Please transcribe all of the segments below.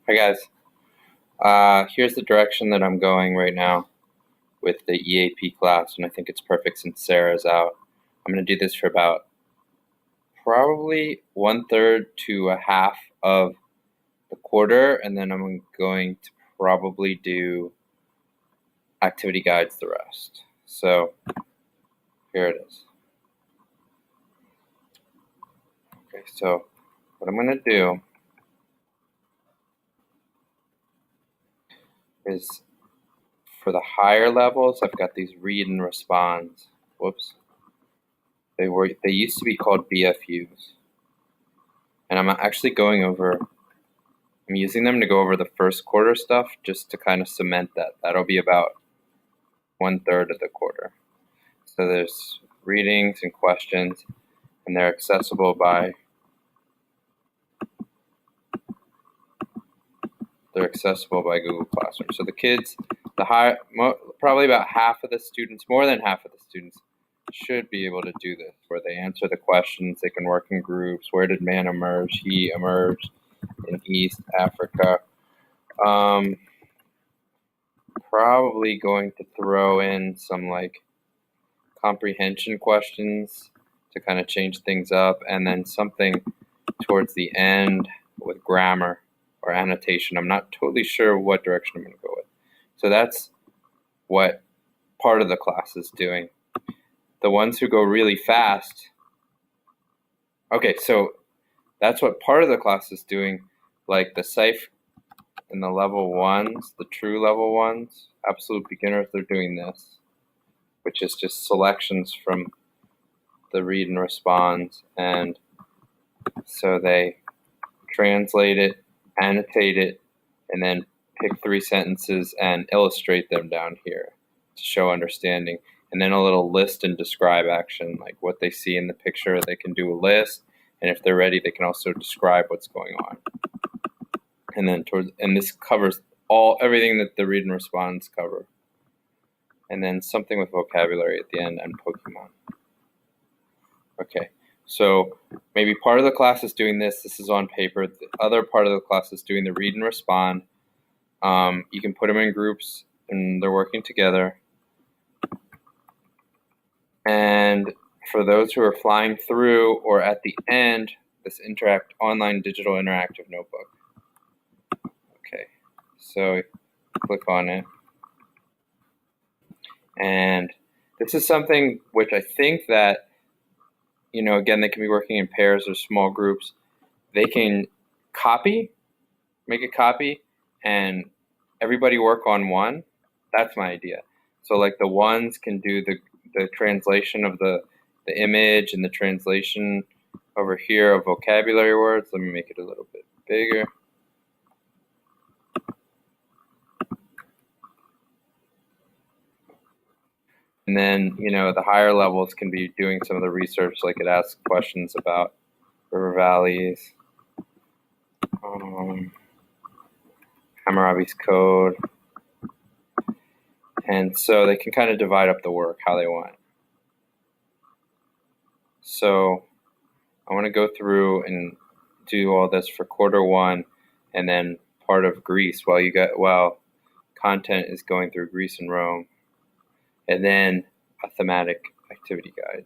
Hi guys. Here's the direction that I'm going right now with the EAP class, and I think it's perfect since Sarah's out. I'm going to do this for about probably 1/3 to a half of the quarter, and then I'm going to probably do activity guides the rest. So here it is. Okay, so what I'm going to do is for the higher levels, I've got these read and responds. Whoops. They used to be called BFUs. And I'm actually I'm using them to go over the first quarter stuff just to kind of cement that. That'll be about 1/3 of the quarter. So there's readings and questions, and they're accessible by Google Classroom. So the kids, probably about half of the students, more than half of the students, should be able to do this, where they answer the questions. They can work in groups. Where did man emerge? He emerged in East Africa. Probably going to throw in some comprehension questions to kind of change things up, and then something towards the end with grammar or annotation. I'm not totally sure what direction I'm going to go with. So that's what part of the class is doing. The ones who go really fast. Okay, so that's what part of the class is doing, like the safe and the level ones, the true level ones, absolute beginners, they're doing this, which is just selections from the read and responds. And so they translate it, annotate it, and then pick 3 sentences and illustrate them down here to show understanding. And then a little list and describe action, like what they see in the picture. They can do a list, and if they're ready, they can also describe what's going on. And then this covers everything that the read and responds cover. And then something with vocabulary at the end and Pokemon. Okay, so maybe part of the class is doing this. This is on paper. The other part of the class is doing the read and respond. You can put them in groups, and they're working together. And for those who are flying through or at the end, this online digital interactive notebook. Okay, so click on it. And this is something which I think that, again, they can be working in pairs or small groups. They can make a copy, and everybody work on one. That's my idea. So like the ones can do the translation of the image and the translation over here of vocabulary words. Let me make it a little bit bigger. And then, the higher levels can be doing some of the research, like it asks questions about river valleys, Hammurabi's Code. And so they can kind of divide up the work how they want. So I want to go through and do all this for quarter one, and then part of Greece while content is going through Greece and Rome, and then a thematic activity guide.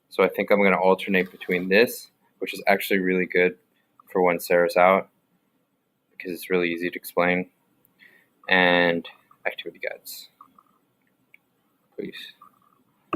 So I think I'm going to alternate between this, which is actually really good for when Sarah's out, because it's really easy to explain, and activity guides. Peace.